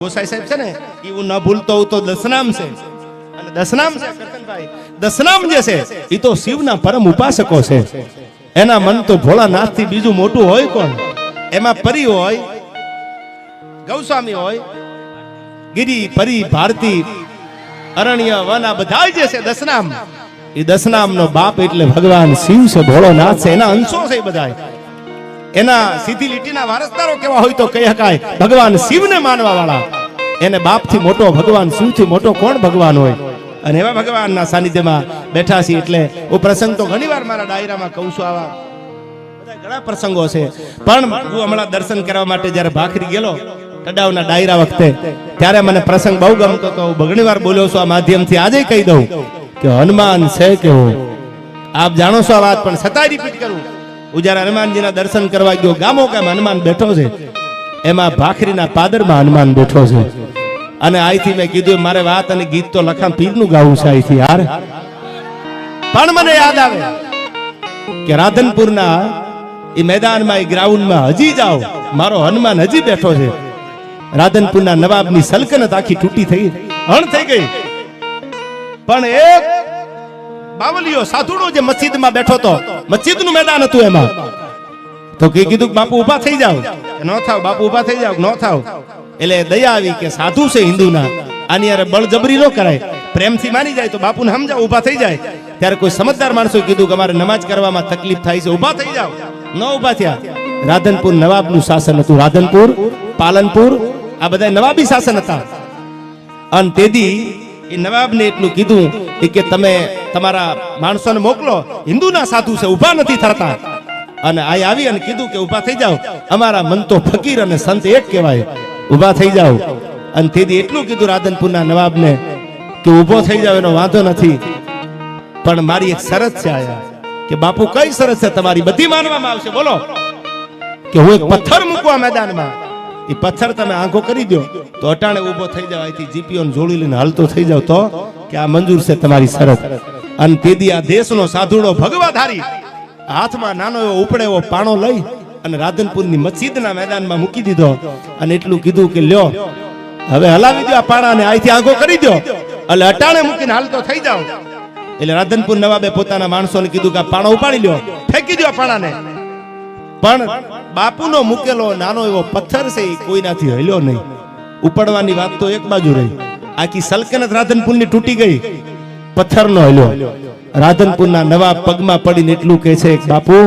ગોસાઈ સાહેબ છે ને એ હું ન ભૂલતો હું તો દસનામ છે અને દસનામ છે કરતનભાઈ દસનામ જે છે એ તો શિવના પરમ ઉપાસકો છે એના મન તો ભોળાનાથ થી બીજું મોટું હોય કોણ એમાં પરી હોય ગૌસ્વામી હોય ગિરી પરી ભારતી અરણ્ય વન આ બધા જે છે દસનામ એ દસનામ નો બાપ એટલે ભગવાન શિવ છે ભોળોનાથ છે એના અંશો છે બધા એના સીધી લીટીના વારસદારો કેવા હોય તો કહી શકાય ભગવાન શિવને માનવા વાળા એને બાપથી મોટો ભગવાન શિવથી મોટો કોણ ભગવાન હોય અને એવા ભગવાનના સાનિધ્યમાં બેઠા છીએ એટલે હું પ્રસંગ તો ઘણીવાર મારા ડાયરામાં કહું છું આવા બધા ઘણા પ્રસંગો છે પણ હું હમણાં દર્શન કરવા માટે જ્યારે ભાખરી ગયેલો તડાવના ડાયરા વખતે ત્યારે મને પ્રસંગ બહુ ગમતો તો હું ઘણીવાર બોલ્યો છું આ માધ્યમથી આજે કહી દઉં કે હનુમાન છે કેવો આપ જાણો છો આ વાત પણ છતાંય રિપીટ કરું હું જયારે હનુમાનજીના દર્શન કરવા ગયો ગામો ગામ હનુમાન બેઠો છે એમાં ભાખરીના પાદરમાં હનુમાન બેઠો છે અને અહીંથી મેં કીધું મારે વાત અને ગીત તો લખાણ પીરનું ગાવું છે અહીંથી યાર પણ મને યાદ આવે કે રાધનપુરના એ મેદાનમાં એ ગ્રાઉન્ડમાં હજી જાઓ મારો હનુમાન હજી બેઠો છે રાધનપુરના નવાબની સલ્તનત આખી તૂટી થઈ હણ થઈ ગઈ પણ એક બાવલીઓ સાધુડો જે મસ્જિદમાં બેઠો તો મસ્જિદનું મેદાન હતું એમાં તો કીધું બાપુ ઉભા થઈ જાવ ન થાવ બાપુ ઉભા થઈ જાવ ન થાવ એટલે દયા આવી કે સાધુ છે હિન્દુના આની યાર બળજબરી ન કરાય પ્રેમથી માની જાય તો બાપુને સમજાવ ઉભા થઈ જાય ત્યારે કોઈ સમજદાર માણસો કીધું કે અમારે નમાજ કરવામાં તકલીફ થાય છે ઉભા થઈ જાવ ન ઉભા થયા રાધનપુર નવાબનું શાસન હતું રાધનપુર પાલનપુર આ બધા નવાબી શાસન હતા અને તેદી એ નવાબને એટલું કીધું કે તમે તમારા માણસોને મોકલો હિન્દુના સાધુ છે ઉભા નથી થતા અને આ આવી અને કીધું કે ઉભા થઈ જાવ અમારા મન તો ફકીર અને સંત એક કહેવાય ઉભા થઈ જાવ અને તેથી એટલું કીધું રાધનપુરના નવાબને કે ઉભો થઈ જાવ એનો વાંધો નથી પણ મારી એક શરત છે આયા કે બાપુ કઈ શરત છે તમારી બધી માનવામાં આવશે બોલો કે હું એક પથ્થર મૂકવા મેદાનમાં એ પથ્થર તમે આંખો કરી દો તો અટાણે ઉભો થઈ જાવ અહીંથી જીપીઓ જોડી લઈને હાલતો થઈ જાવ તો કે આ મંજૂર છે તમારી શરત અને તેથી આ દેશનો સાધુડો ભગવાધારી હાથમાં નાનો એવો ઉપડે એવો પાણો લઈ અને રાધનપુરની મસ્જિદના મેદાનમાં મૂકી દીધો અને એટલું કીધું કે લ્યો હવે હલાવી દો આ પાણાને અહીંથી આંખો કરી દો એટલે અટાણે મૂકીને હાલતો થઈ જાવ એટલે રાધનપુર નવાબે પોતાના માણસોને કીધું કે આ પાણો ઉપાડી લ્યો ફેંકી દો પાણાને પણ બાપુનો મૂકેલો નાનો એવો પથ્થર છે એ કોઈનાથી હલ્યો નહીં ઉપડવાની વાત તો એક બાજુ રહી આખી સલ્તનત રાધનપુરની તૂટી ગઈ પથ્થરનો હલ્યો રાધનપુરના નવાબ પગમાં પડીને એટલું કહે છે બાપુ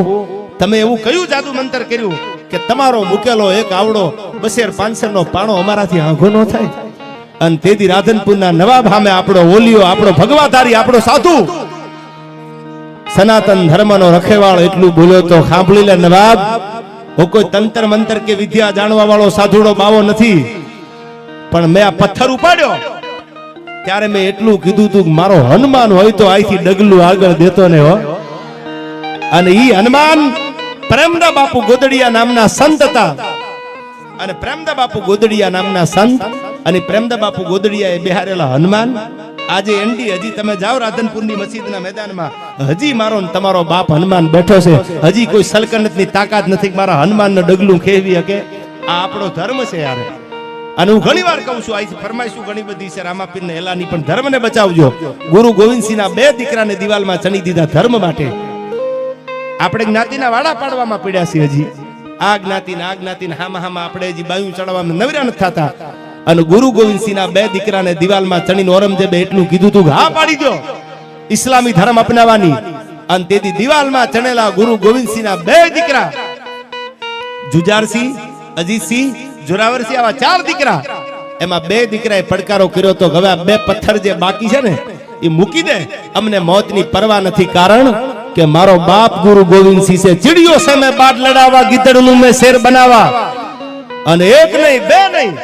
તમે એવું કયું જાદુ મંતર કર્યું કે તમારો મૂકેલો એક આવડો 200-500 નો પાણો અમારાથી આંખો ન થાય અને તેથી રાધનપુરના નવાબ સામે આપણો ઓલિયો આપણો ભગવાધારી આપણો સાધુ સનાતન ધર્મનો રખેવાળ એટલું બોલ્યો તો સાંભળી લે નવાબ હું કોઈ તંત્ર મંતર કે વિદ્યા જાણવા વાળો સાધુડો બાવો નથી પણ મેં આ પથ્થર ઉપાડ્યો ત્યારે મેં એટલું કીધું તું મારો હનુમાન હોય તો અહીંથી ડગલું આગળ દેતો ને હો અને ઈ હનુમાન પ્રેમદા બાપુ ગોદડિયા નામના સંત હતા અને પ્રેમદા બાપુ ગોદડિયા નામના સંત અને પ્રેમદા બાપુ ગોદડિયા એ બિહારેલા હનુમાન આજે એન્ડી હજી તમે જાઓ રાધનપુરની મસ્જિદના મેદાનમાં હજી મારો ને તમારો બાપ હનુમાન બેઠો છે હજી કોઈ સલ્તનતની તાકાત નથી કે મારા હનુમાનને ડગલું ખેવી શકે આ આપણો ધર્મ છે યાર અને હું ઘણી વાર કહું છું અહીંથી ફરમાઈશું ઘણી બધી છે રામાપીર ને હેલાની પણ ધર્મને બચાવજો ગુરુ ગોવિંદસિંહના 2 દીકરાને દિવાલમાં ચણી દીધા ધર્મ માટે આપણે જ્ઞાતિના વાડા પાડવામાં પડ્યા છે હજી આ જ્ઞાતિને હામાં આપણે હજી બાયું ચડવામાં નવરા નથી થતા અને ગુરુ ગોવિંદસિંહના 2 દીકરાને દિવાલમાં ચણીને ઔરંગઝેબે એટલું કીધું તું હા પાડી દો ઇસ્લામી ધર્મ અપનાવવાની અને તેથી દિવાલમાં ચણેલા ગુરુ ગોવિંદસિંહના 2 દીકરા જુજારસિંહ અજીતસિંહ જોરાવરસિંહ આવા 4 દીકરા એમાં 2 દીકરાએ પડકારો કર્યો તો હવે આ 2 પથ્થર જે બાકી છે ને એ મૂકી દે અમને મોતની પરવા નથી કારણ કે મારો બાપ ગુરુ ગોવિંદસિંહ છે ચીડિયો છે મેં બાદ લડાવા ગીદડનું મેં શેર બનાવા અને એક નહીં 2 નહીં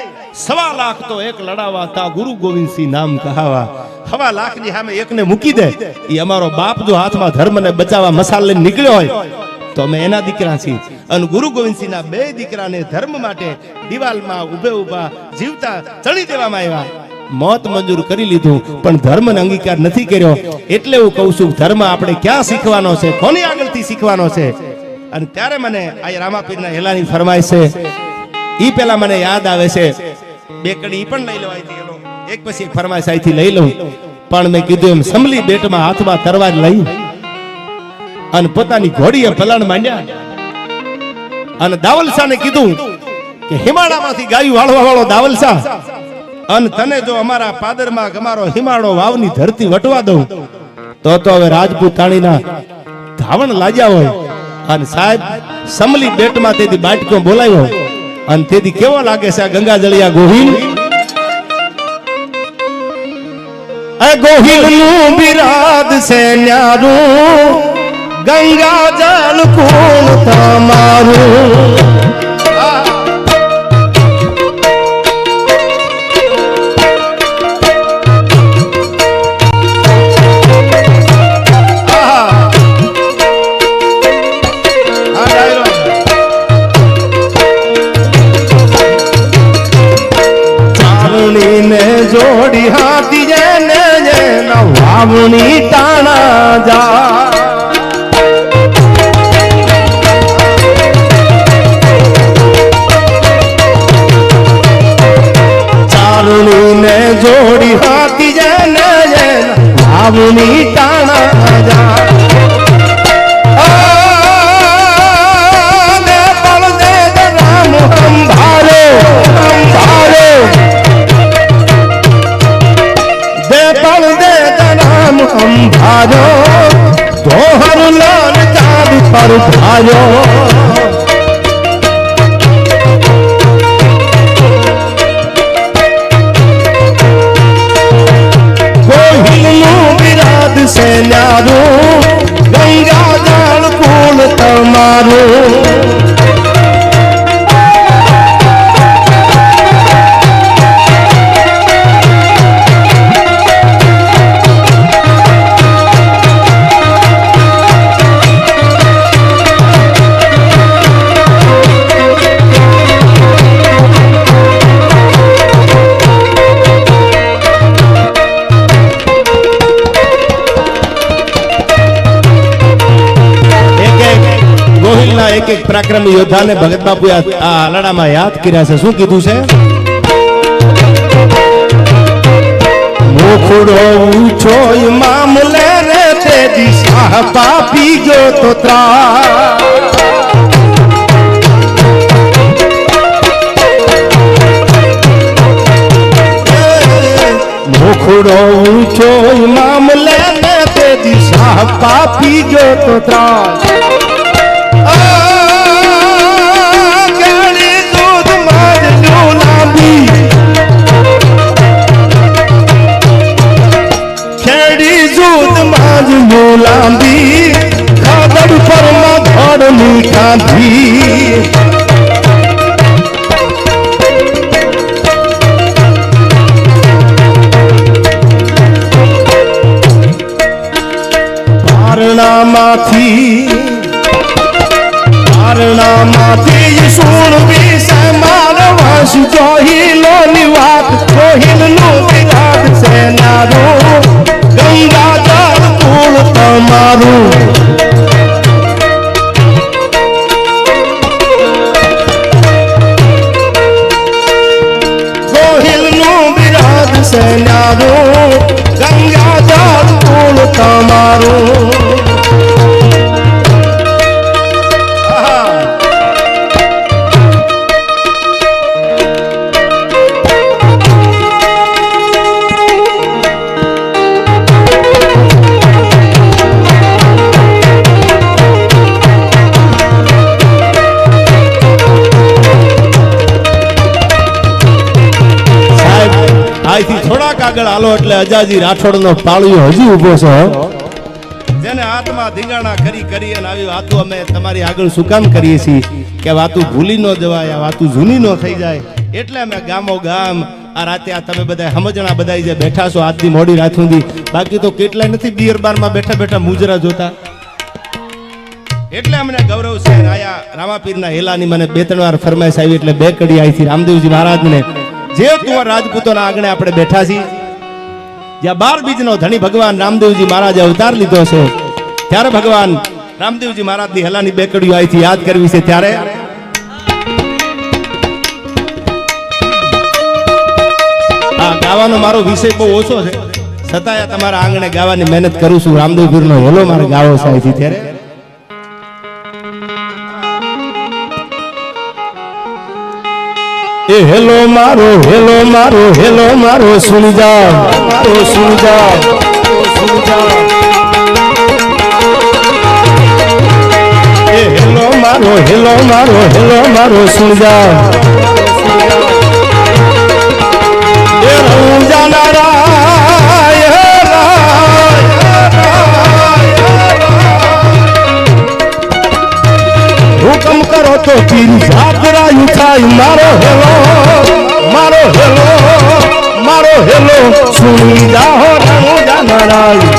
1.25 લાખ તો એક લડાવા તા ગુરુ ગોવિંદસિંહ નામ કહાવા 1.25 લાખની સામે એકને મૂકી દે એ અમારો બાપ જો હાથમાં ધર્મને બચાવવા મસાલ લઈને નીકળ્યો હોય તો અમે એના દીકરા છીએ અને ગુરુ ગોવિંદસિંહના 2 દીકરાને ધર્મ માટે દિવાલમાં ઊભા જીવતા ચડી દેવામાં આવ્યા મોત મંજૂર કરી લીધું પણ ધર્મને અંગીકાર નથી કર્યો એટલે હું કહું છું ધર્મ આપણે ક્યાં શીખવાનો છે કોની આગળથી શીખવાનો છે અને ત્યારે મને આ રામાપીરના હેલાની ફરમાય છે ઈ પેલા મને યાદ આવે છે બે કડી ઈ પણ લઈ લો અહીંથી એનો એક પછી એક ફરમાઈશ અહીંથી લઈ લઉં પણ મેં કીધું એમ સમલી બેટમાં હાથમાં તરવાર લઈ અને પોતાની ઘોડીએ ભલાણ માંડ્યા અને દાવલશાને કીધું કે હિમાળામાંથી ગાયું વાળવા વાળો દાવલશા અને તને જો અમારા પાદરમાં અમારો હિમાળો વાવની ધરતી વટવા દઉં તો હવે રાજપૂત તાણીના ધાવણ લાગ્યા હોય અને સાહેબ સમલી બેટમાં તેથી બાટકો બોલાવ્યો અને તેથી કેવો લાગે છે આ ગંગાજળિયા ગોહિલ આ ગોહિલ નું બિરાદ છે ન્યારું ગંગાજળ કોણ તમારું જોડી હાથી જેને જેના વાવણી ટાણા જા ચારણી ને જોડી હાથી જેને જેના વાવણી ટાણા જા भारो तोहर लाल चाँद पर भारो गोहिल નું બિરાદ છે ન્યારું ગંગાજળ કુળ તમારું એક એક પરાક્રમી યોદ્ધાને ભગત બાપુ આ આલાડામાં યાદ કર્યા છે શું કીધું છે મોખડો ઊંચો મામલે રે તે દિશા પાપી ગયો તો ત્રા મોખડો ઊંચો મામલે રે તે દિશા પાપી ગયો તો ત્રા લાંબી ખાદડ પરમાં ધડની કાંધી પારણામાંથી સુણ વિશે મારવાસ જોહિલો ની વાત ગોહિલ નું બિરાદ છે નારું ગંગાજળ કુળ તમારું ગોહિલ નું બિરાદ છે નારું ગંગાજળ કુળ તમારું અહીંથી થોડાક આગળ આલો એટલે અજાજી રાઠોડનો પાળિયો હજી ઊભો છે જેને હાથમાં ધીંગાણા કરી કરી અને આવી વાતો અમે તમારી આગળ શું કામ કરીએ છીએ કે વાતો ભૂલી ન જવાય આ વાતો જૂની ન થઈ જાય એટલે અમે ગામો ગામ આ રાતે આ તમે બધા સમજણા બધા જે બેઠા છો આજની મોડી રાત સુધી બાકી તો કેટલાય નથી બિયર બારમાં બેઠા બેઠા મુજરા જોતા એટલે અમને ગૌરવ છે આયા રામાપીરના હેલાની મને બે ત્રણ વાર ફરમાઈશ આવી એટલે બે કડી આવી રામદેવજી મહારાજને જે તુંવર રાજપૂતોના આંગણે આપણે બેઠા છીએ જ્યાં 12 બીજનો ધણી ભગવાન રામદેવજી મહારાજે અવતાર લીધો છે ત્યારે ભગવાન રામદેવજી મહારાજની હેલાની બે કડીઓ અહીંથી યાદ કરવી છે ત્યારે ગાવાનો મારો વિષય બહુ ઓછો છે, છતાંય તમારા આંગણે ગાવાની મહેનત કરું છું. રામદેવ પીરનો હેલો મારે ગાવો સાહેબ ત્યારે એ હેલો મારો સુની જાઓ, મારો સુની જાઓ, સુની જાઓ. એ હેલો મારો સુની જાઓ. એ રંજાના રાય હુકમ કરો તો પીર જાગરાયું થાય. મારો હેલો સુની જાઓ રંજાના રાય.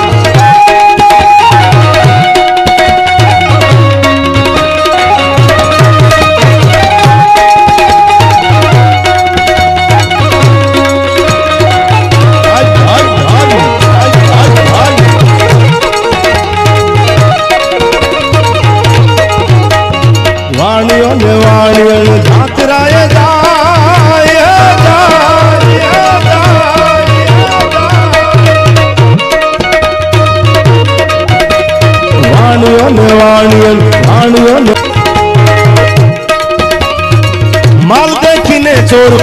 વાણીઓ જાતરાય જાય વાણીઓ માલ દેખીને ચોર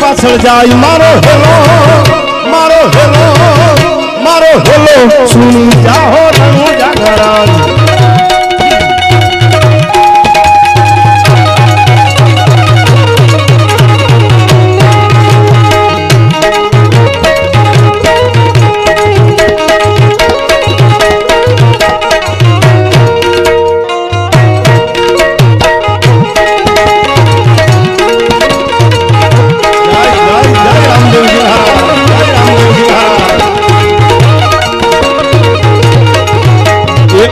પાછળ જાય. મારો હેલો સુની જાઓ રંજાના.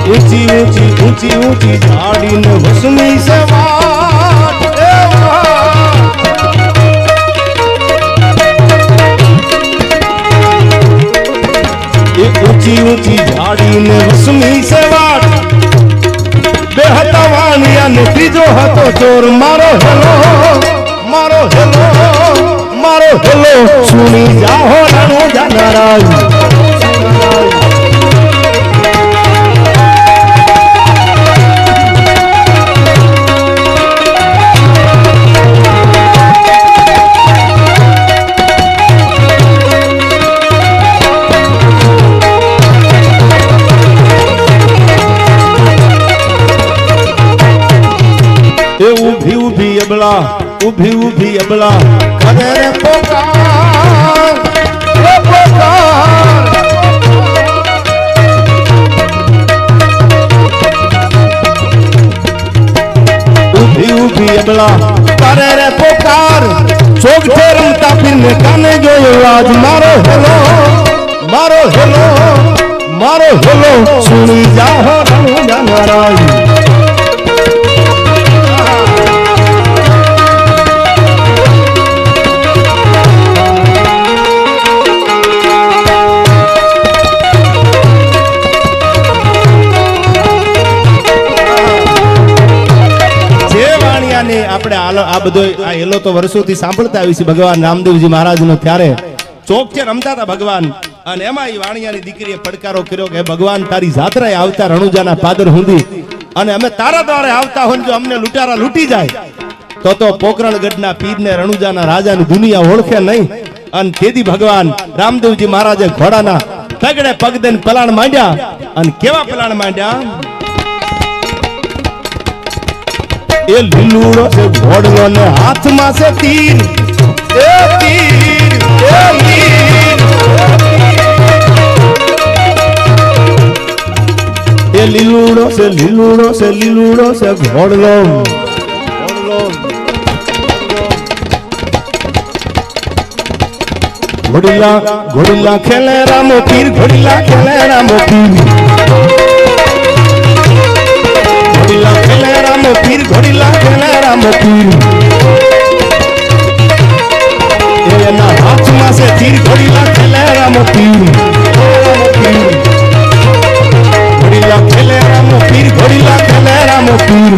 ઊંચી ઝાડીને વસમી સે વાટ. એ ઊંચી ઝાડીને વસમી સે વાટ. બે હતા વાણિયા ને ત્રીજો હતો ચોર. મારો હેલો સુની જાઓ રંજાના રાય. ઊભી અબલા કરે રે પોકાર. ઊભી અબલા કરે રે પોકાર. ચોકઠે રમતા પીરને કાને જોયો આજ. મારો હેલો સુની જાઓ રંજાના રાય. આપણે આ બધો આ હેલો તો વર્ષોથી સાંભળતા આવી છે ભગવાન રામદેવજી મહારાજનો. ત્યારે ચોક છે રમતા હતા ભગવાન, અને એમાં એ વાણિયાની દીકરીએ પડકારો કર્યો કે ભગવાન તારી જાત્રાએ આવતા રણુજાના પાદર હુંદી, અને અમે તારા દ્વારે આવતા હોય જો અમને લૂંટારા લૂંટી જાય તો પોકરણગઢના પીરને રણુજાના રાજાની દુનિયા ઓળખે નહીં. અને તેથી ભગવાન રામદેવજી મહારાજે ઘોડાના તગડે પગ દઈને પલાણ માંડ્યા. અને કેવા પલાણ માંડ્યા? એ લીલુડો છે ઘોડલો ને હાથમાં છે તીર. એ લીલુડો છે ઘોડલો. ઘોડીલા ખેલે રામો પીર. ઘોડીલા ખેલે રામો પીર. ઘોડીલા ખેલે રામો પીર. ઘોડીલા ખેલે રામો પીર. એના હાથમાં છે તીર. ઘોડીલા ખેલે રામો પીર. ઘોડીલા ખેલે રામો પીર. ઘોડીલા ખેલે રામો પીર.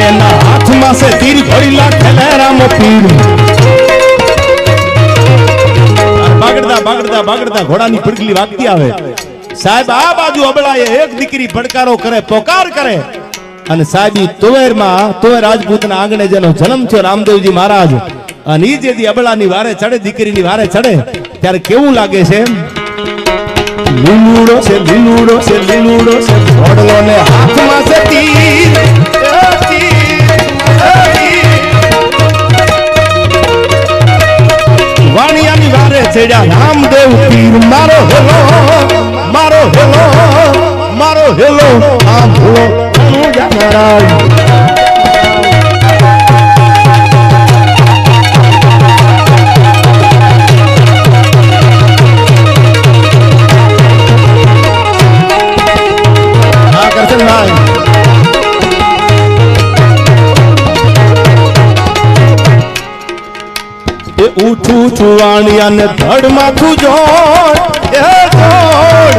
એના હાથમાં છે તીર. ઘોડીલા ખેલે રામો પીર. બાગડતા ઘોડાની પીડગલી વાગતી આવે. સાહેબ આ બાજુ અબળાએ એક દીકરી પડકારો કરે, પોકાર કરે, અને સાહેબ તુવેરમાં તુવેર રાજપૂતના આંગણે જેનો જન્મ થયો રામદેવજી મહારાજ, અને ઈ જેદી અબળાની વારે ચડે, દીકરીની વારે ચડે, ત્યારે કેવું લાગે છે? લીલુડો છે, લીલુડો છે, લીલુડો છે, ઘોડલો ને હાથમાં છે તીર. વાણિયાની વારે ચડ્યા રામદેવ તીર. મારો હેલો, મારો હેલો, મારો હેલો, આ ભૂલો જાનારાય. ઉઠું છુવાણિયા ને ધડ માથું જોડ, એ જોડ.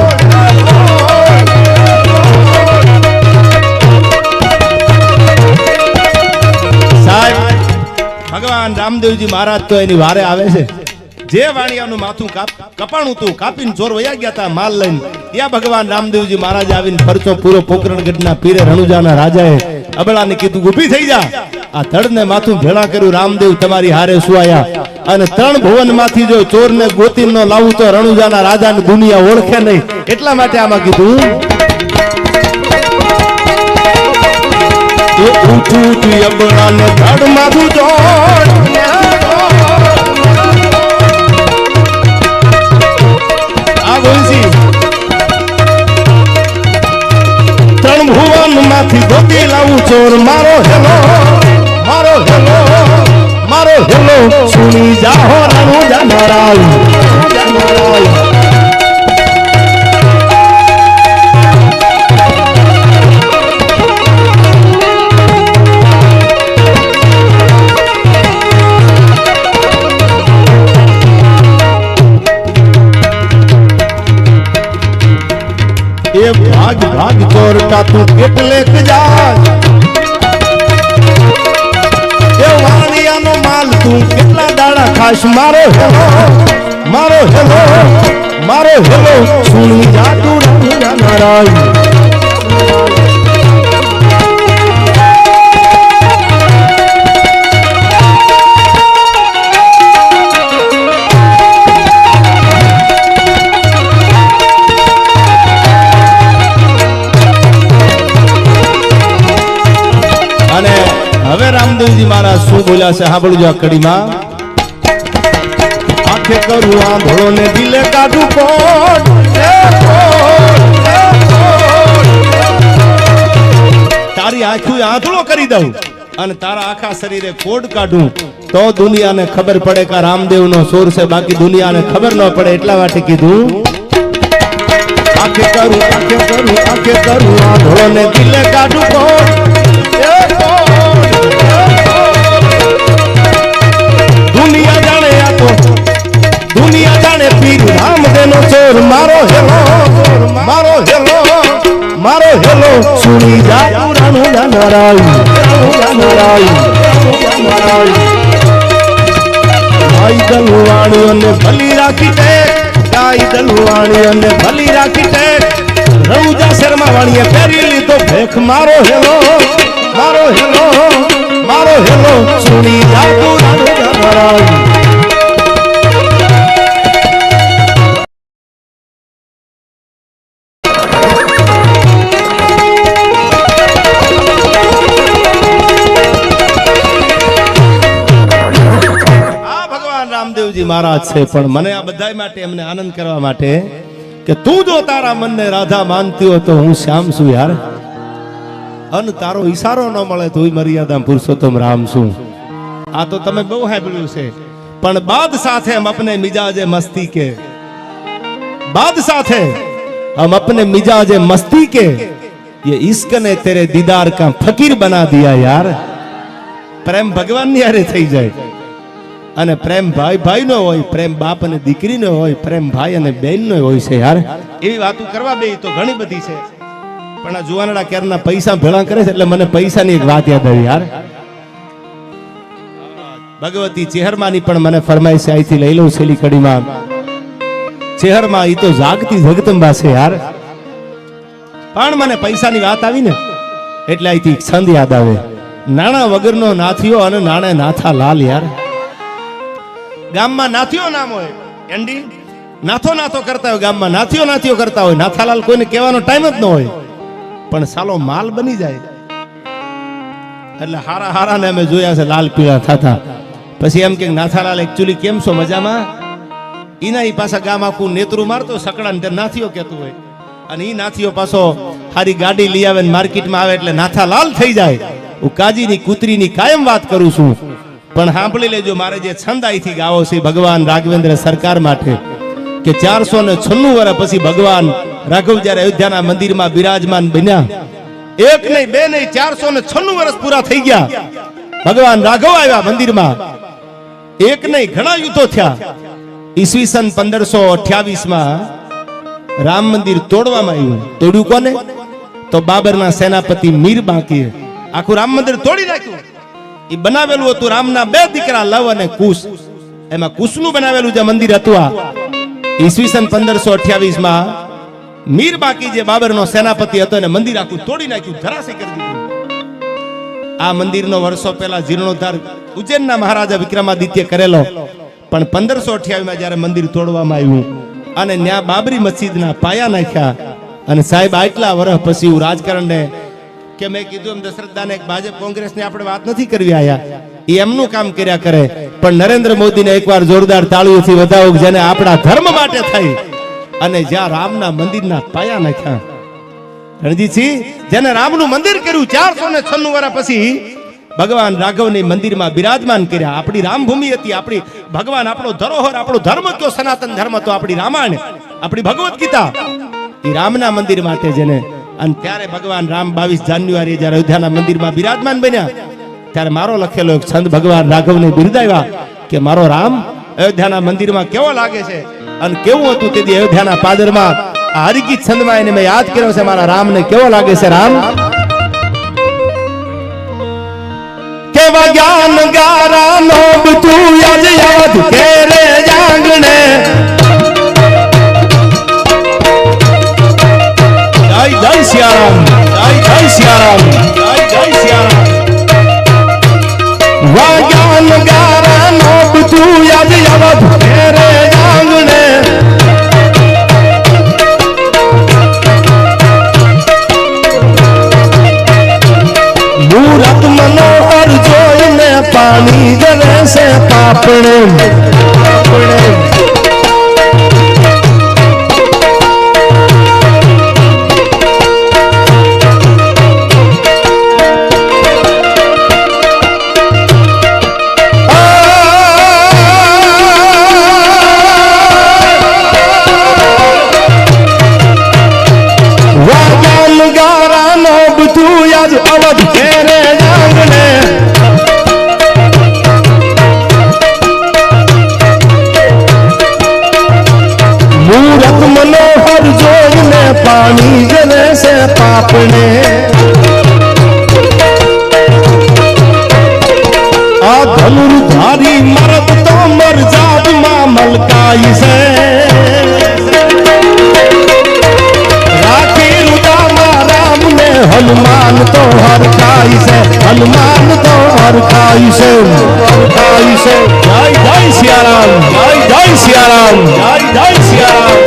સાહેબ ભગવાન રામદેવજી મહારાજ તો એની વારે આવે છે. જે વાણિયાનું માથું કપાણું તું કાપીને ચોર વયા ગયા હતા માલ લઈને, ત્યાં ભગવાન રામદેવજી મહારાજ આવીને પરચો પૂરો પોકરણગઢના પીરે રણુજાના રાજાએ અબળાને કીધું ઊભી થઈ જા. આ ધડને માથું ભેળા કર્યું, રામદેવ તમારી હારે સુવાયા. અને 3 ભુવન માંથી જો ચોર ને ગોતી નો લાવું તો રણુજાના રાજાને દુનિયા ઓળખે નહીં, એટલા માટે આમાં કીધું. ઊઠું તું અબળાને ધડ માથું જોડ, આ બોલસી 3 ભુવન માંથી ગોતી લાવું ચોર. મારો હેલો, મારો હેલો, મારો હેલો, સુની જાહો રણુજાના રાજ. એ ભાગ ભાગ ચોરટા તું કેટલેક જા, એ વાણિયાનો માલ તું કેટલા દાડા ખાશ. મારો હેલો, મારો હેલો, મારો હેલો, સુણી જા તું રણુજાના રાજ. હવે રામદેવજી મહારાજ શું બોલ્યા છે સાંભળજો આ કડીમાં. આંખે કરું આંધળો ને દિલે કાઢું કોટ, તારી આંખું આંધળો કરી દઉં અને તારા આખા શરીરે કોડ કાઢું તો દુનિયાને ખબર પડે કે રામદેવ નો સોર છે, બાકી દુનિયાને ખબર ન પડે. એટલા માટે કીધું આંખે કરું, આંખે કરું, આંખે કરું આંધળો ને દિલે કાઢું કોટ. દુનિયા જાણે આ તો દુનિયા જાણે પીર રામદેવનો ચોર. મારો હેલો, મારો હેલો, મારો હેલો, સુની જા રણુજાના રાજ. ગાય દલવાણીઓને ભલી રાખી ટેક, ગાય દલવાણીઓને ભલી રાખી ટેક, રણુજા શર્મા વાણીએ પહેરી લીધો ભેખ. મારો હેલો, મારો હેલો, મારો હેલો, સુની જા રણુજાના રાજ. રામદેવજી મહારાજ છે, પણ મને આ બધા માટે એમને આનંદ કરવા માટે કે તું જો તારા મનને રાધા માનતી હોય તો હું શ્યામ છું યાર, અને તારો ઈશારો ન મળે તો મર્યાદા પુરુષોત્તમ રામ છું. આ તો તમે બહુ સાંભળ્યું છે. પણ બાદ સાથે હમ अपने मिजाजे मस्ती के, बाद साथे हम अपने मिजाजे मस्ती के, ये इश्क ने तेरे दीदार का फकीर बना दिया यार. પ્રેમ ભગવાનની હારે થઈ જાય, અને પ્રેમ ભાઈ ભાઈ નો હોય, પ્રેમ બાપ અને દીકરી નો હોય, પ્રેમ ભાઈ અને બેન નો હોય છે યાર. એવી વાતો કરવા બે તો ઘણી બધી છે, પણ આ જુવાનડા ક્યારના પૈસા ભેળા કરે છે એટલે મને પૈસાની એક વાત યાદ આવી યાર. ભગવતી ચેહરમાની પણ મને ફરમાઈશ અહીંથી લઈ લઉં છેલ્લી કડીમાં. શહેરમાં ઈ તો જાગતી જગદંબા છે યાર. પણ મને પૈસાની વાત આવી ને એટલે અહીંથી છંદ યાદ આવે. નાણા વગરનો નાથિયો અને નાણે નાથા લાલ યાર. ગામમાં નાથિયો નામ હોય એન્ડી, નાથો નાથો કરતા હોય ગામમાં, નાથિયો કરતા હોય. નાથાલાલ કોઈને કહેવાનો ટાઈમ જ ન હોય, પણ સાલો માલ બની જાય. એટલે હારા ને અમે જોયા છે લાલ પીળા થતા. પછી એમ કે નાથાલાલ એકચ્યુઅલી કેમ છો, મજામાં? ઈના ઈ પાછા ગામ આખું નેતરું મારતો સકડા ને નાથિયો કહેતું હોય. અને ઈ નાથિયો પાછો હારી ગાડી લઈ આવે ને માર્કેટમાં આવે એટલે નાથાલાલ થઈ જાય. હું કાજીની કૂતરીની કાયમ વાત કરું છું, પણ સાંભળી લેજો, મારે જે છંદ અહીંથી ગાવો છે ભગવાન રાઘવેન્દ્ર સરકાર માટે કે 496 વર્ષ પછી ભગવાન રાઘવ જ્યારે અયોધ્યાના મંદિરમાં બિરાજમાન બન્યા, એક નહીં બે નહીં 496 વર્ષ પૂરા થઈ ગયા. ભગવાન રાઘવ આવ્યા મંદિરમાં, એક નહીં ઘણા યુદ્ધો થયા. ઈસવીસન 1528 માં રામ મંદિર તોડવામાં આવ્યું. તોડ્યું કોને? તો બાબરના સેનાપતિ મીર બાંકીએ આખું રામ મંદિર તોડી નાખ્યું. એ બનાવેલું હતું રામના 2 દીકરા લવ અને કુશ. એમાં કુશનું બનાવેલું જે મંદિર હતું આ ઈસવીસન 1528 માં મીર બાકી જે બાબરનો સેનાપતિ હતો એને મંદિર આખું તોડી નાખ્યું, ધરાશય કરી દીધું. આ મંદિરનો વર્ષો પહેલા જીર્ણોદ્ધાર ઉજ્જૈનના મહારાજા વિક્રમાદિત્ય કરેલો, પણ 1528 માં જ્યારે મંદિર તોડવામાં આવ્યું અને ત્યાં બાબરી મસ્જિદના પાયા નાખ્યા. અને સાહેબ આટલા વર્ષ પછી હું રાજકારણને કે મેં કીધું એમ દશરથદાને ભાજપ કોંગ્રેસની આપણે વાત નથી કરવી આયા, એ એમનું કામ કર્યા કરે, પણ નરેન્દ્ર મોદીને એકવાર જોરદાર તાળીઓથી વધાવો જેને આપણા ધર્મ માટે થઈ અને જ્યાં રામના મંદિરના પાયા નાખ્યા. રણજીતસિંહ, જેને રામનું મંદિર કર્યું 496 વર્ષ પછી ભગવાન રાઘવની મંદિરમાં બિરાજમાન કર્યા. આપણી રામભૂમિ હતી, આપણી ભગવાન, આપણો ધરોહર, આપણો ધર્મ કયો સનાતન ધર્મ હતો, આપણી રામાયણ, આપણી ભગવદ ગીતા, એ રામના મંદિર માટે જેને. અને ત્યારે ભગવાન રામ 22 જાન્યુઆરી જ્યારે અયોધ્યાના મંદિરમાં બિરાજમાન બન્યા ત્યારે મારો લખેલો એક છંદ ભગવાન રાઘવને બિરદાવ્યા કે મારો રામ અયોધ્યાના મંદિરમાં કેવો લાગે છે અને કેવું હતું તેથી અયોધ્યાના પાદરમાં આ હરિગીત છંદમાં એને મેં યાદ કર્યો છે મારા રામને કેવો લાગે છે રામ. કેવા જ્ઞાન ગારા નોબ તું યજ યાદ કેરે જાંગણે. જય સિયારામ, જય સિયારામ, જય સિયારામ. વાગ્યાન ગારા નોબ તું યજ યાદ કેરે જાંગણે. મૂરત મનોહર જોઈને પાણી જરે છે પાપણે. મનોહર જોઈને પાણી જરે છે પાપણે. આ ધનુર્ધારી મરદ તો મરજાદમાં મલકાઈ છે. રાખી રુદામાં રામને હનુમાન તો હરખાઈ છે, હનુમાન તો હરખાઈ છે, હરખાઈ છે. જય જય સિયારામ, જય સિયારામ, જય સિયારામ.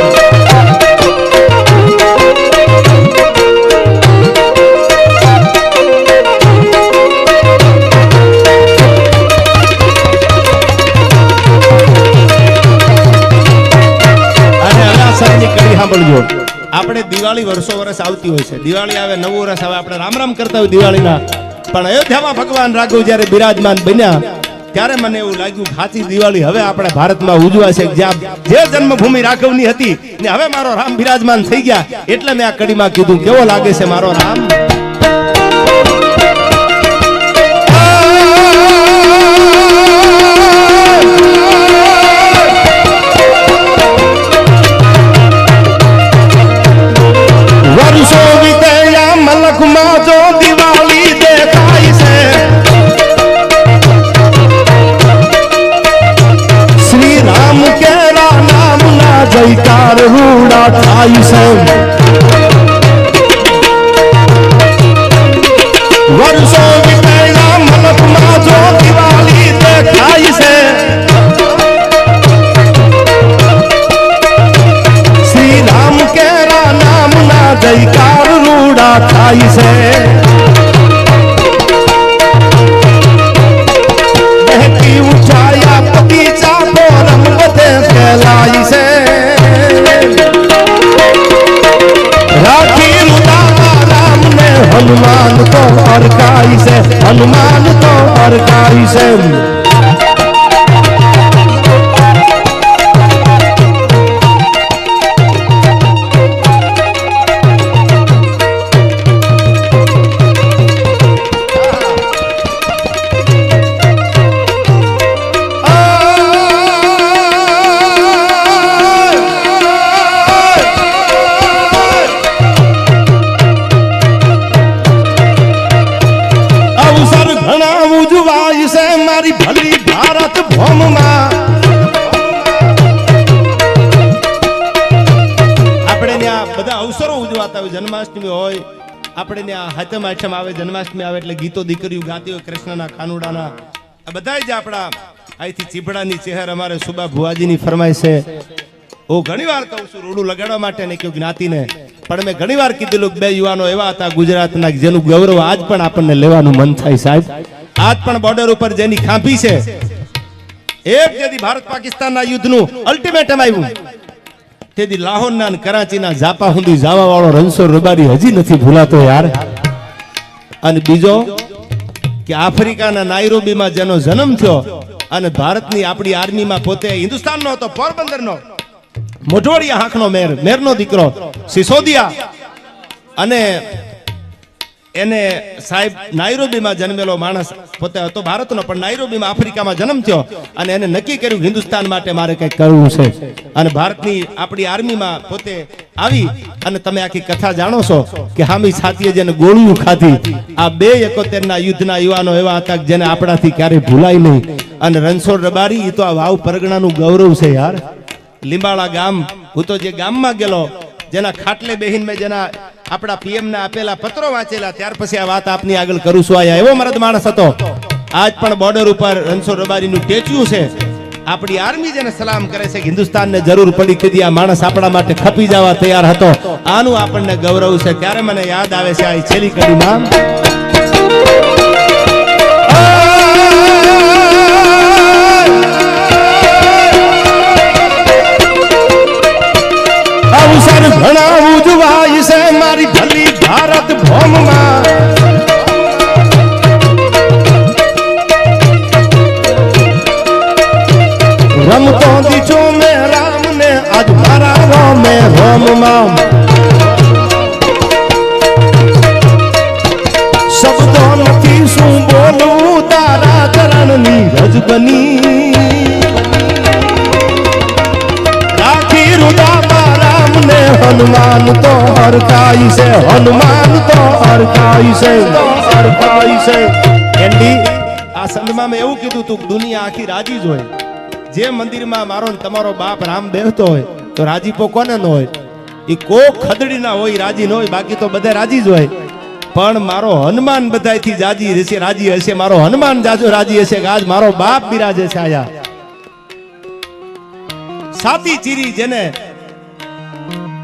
આપણે દિવાળી વર્ષો વર્ષ આવતી હોય છે, દિવાળી આવે, નવું વર્ષ આવે, આપણે રામ રામ કરતા હોય દિવાળીના. પણ અયોધ્યામાં ભગવાન રાઘવ જ્યારે બિરાજમાન બન્યા ત્યારે મને એવું લાગ્યું સાચી દિવાળી હવે આપણે ભારતમાં ઉજવાશે. જ્યાં જે જન્મભૂમિ રાઘવની હતી ને હવે મારો રામ બિરાજમાન થઈ ગયા, એટલે મેં આ કડીમાં કીધું કેવો લાગે છે મારો રામ. વર્ષો વીત્યા મલકમાં જો દિવાળી દેખાય છે. શ્રી રામ કેરા નામના જયકાર ભારત ભોમમાં આપણે ત્યાં બધા અવસરો ઉજવાતા હોય, જન્માષ્ટમી હોય, આપણે ત્યાં હાથમ આઠમ આવે, જન્માષ્ટમી આવે એટલે ગીતો દીકરીઓ ગાતી હોય કૃષ્ણના કાનુડાના. આ બધા જ આપણા અહીંથી ચીભડાની ચહેર અમારે સુબા ભુવાજીની ફરમાય છે. હું ઘણી વાર કહું છું રોડું લગાડવા માટે ને કયું જ્ઞાતિને, પણ મેં ઘણી વાર કીધેલું બે યુવાનો એવા હતા ગુજરાતના જેનું ગૌરવ આજ પણ આપણને લેવાનું મન થાય સાહેબ. આજ પણ બોર્ડર ઉપર જેની ખાંભી છે, એક જેથી ભારત પાકિસ્તાનના યુદ્ધનું અલ્ટિમેટમ આવ્યું તેથી લાહોરના અને કરાચીના ઝાપા સુધી જવા વાળો રણછોડ રબારી હજી નથી ભૂલાતો યાર. અને બીજો કે આફ્રિકાના નાયરોબીમાં જેનો જન્મ થયો અને ભારતની આપણી આર્મીમાં પોતે હિન્દુસ્તાનનો હતો, પોરબંદરનો મોઢવાડિયા હાંકનો મેરનો દીકરો સિસોદિયા, અને એને સાહેબ નાયરોબીમાં જન્મેલો માણસ પોતે હતો ભારતનો, પણ નાયરોબીમાં આફ્રિકામાં જન્મ થયો અને એને નક્કી કર્યું હિન્દુસ્તાન માટે મારે કંઈક કરવું છે. અને ભારતની આપણી આર્મીમાં પોતે આવી અને તમે આખી કથા જાણો છો કે હામી છાતીએ જેને ગોળીઓ ખાધી. આ 271 ના યુદ્ધના યુવાનો એવા હતા જેને આપણાથી ક્યારેય ભૂલાય નહીં. અને રણછોડ રબારી એ તો આ વાવ પરગણાનું ગૌરવ છે યાર. લીંબાળા ગામ, હું તો જે ગામમાં ગયેલો, જેના ખાટલે બેહીન મેં જેના આપણા પીએમ ના આપેલા પત્રો વાંચેલા, ત્યાર પછી આ વાત આપની આગળ કરું છું. આયા એવો મરદ માણસ હતો. આજ પણ બોર્ડર ઉપર રણછોડ રબારીનું ટેચ્યુ છે. આપણી આર્મી જેને સલામ કરે છે કે હિન્દુસ્તાનને જરૂર પડી કીધી આ માણસ આપણા માટે ખપી જવા તૈયાર હતો. આનું આપણને ગૌરવ છે. ત્યારે મને યાદ આવે છે આ છેલ્લી કડીમાં ઘણા ઉજવાય છે મારી ભલી ભારત ભોમમાં. રમતો દીચો મેં રામ ને આજ મારા રોમે રોમમાં. શબ્દો નથી શું બોલું તારા ચરણની રજ બની. રાખી રુદામાં રામ ને હનુમાન તો હરખાય છે, હનુમાન તો હરખાય છે, હરખાય છે. એન્ડી આ સંદમાં મેં એવું કીધું તું દુનિયા આખી રાજી જ હોય. જે મંદિરમાં મારો ને તમારો બાપ રામ બેહતો હોય તો રાજીપો કોને ન હોય? એ કોક ખદડી ના હોય રાજી ન હોય, બાકી તો બધા રાજી જ હોય. પણ મારો હનુમાન બધાથી રાજી હશે. મારો હનુમાન જાજો રાજી હશે કે આજ મારો બાપ બિરાજે છે આયા. સાતી ચીરી જેને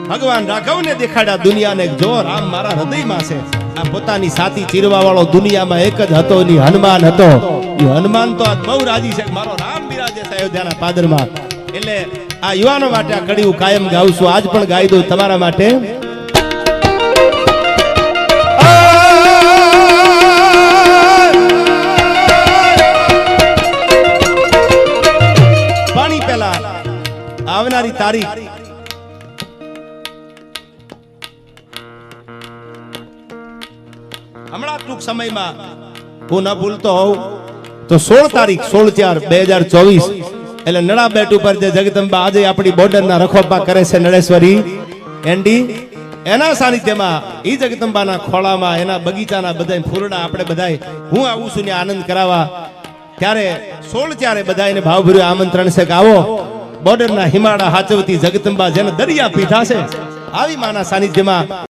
ભગવાન રાઘવને દેખાડ્યા દુનિયાને, જો રામ મારા હૃદયમાં છે. આ પોતાની સાતી ચીરવા વાળો દુનિયામાં એક જ હતો, ની હનુમાન હતો. એ હનુમાન તો આજ બહુ રાજી છે મારો રામ બિરાજે છે અયોધ્યાના પાદરમાં. એટલે આ યુવાનો માટે આ કડી હું કાયમ ગાઉં છું, આજ પણ ગાઈ દઉં તમારા માટે. પાણી પહેલા આવનારી તારીખ હમણાં ટૂંક સમયમાં હું ન ભૂલતો હોઉં તો 16 તારીખ 16/4/2024 એટલે નડા બેટ ઉપર જે જગદંબા આજે આપણી બોર્ડરના રખોપા કરે છે નળેશ્વરી એન્ડી, એના સાનિધ્યમાં ઈ જગદંબાના ખોળામાં એના બગીચાના બધા ફૂલડા આપણે બધા હું આવું છું ને આનંદ કરાવવા. ત્યારે 16/4 બધાને ભાવભર્યું આમંત્રણ છે કે આવો બોર્ડરના હિમાળા હાચવતી જગદંબા જેને દરિયા પીઠા છે આવી માના સાનિધ્યમાં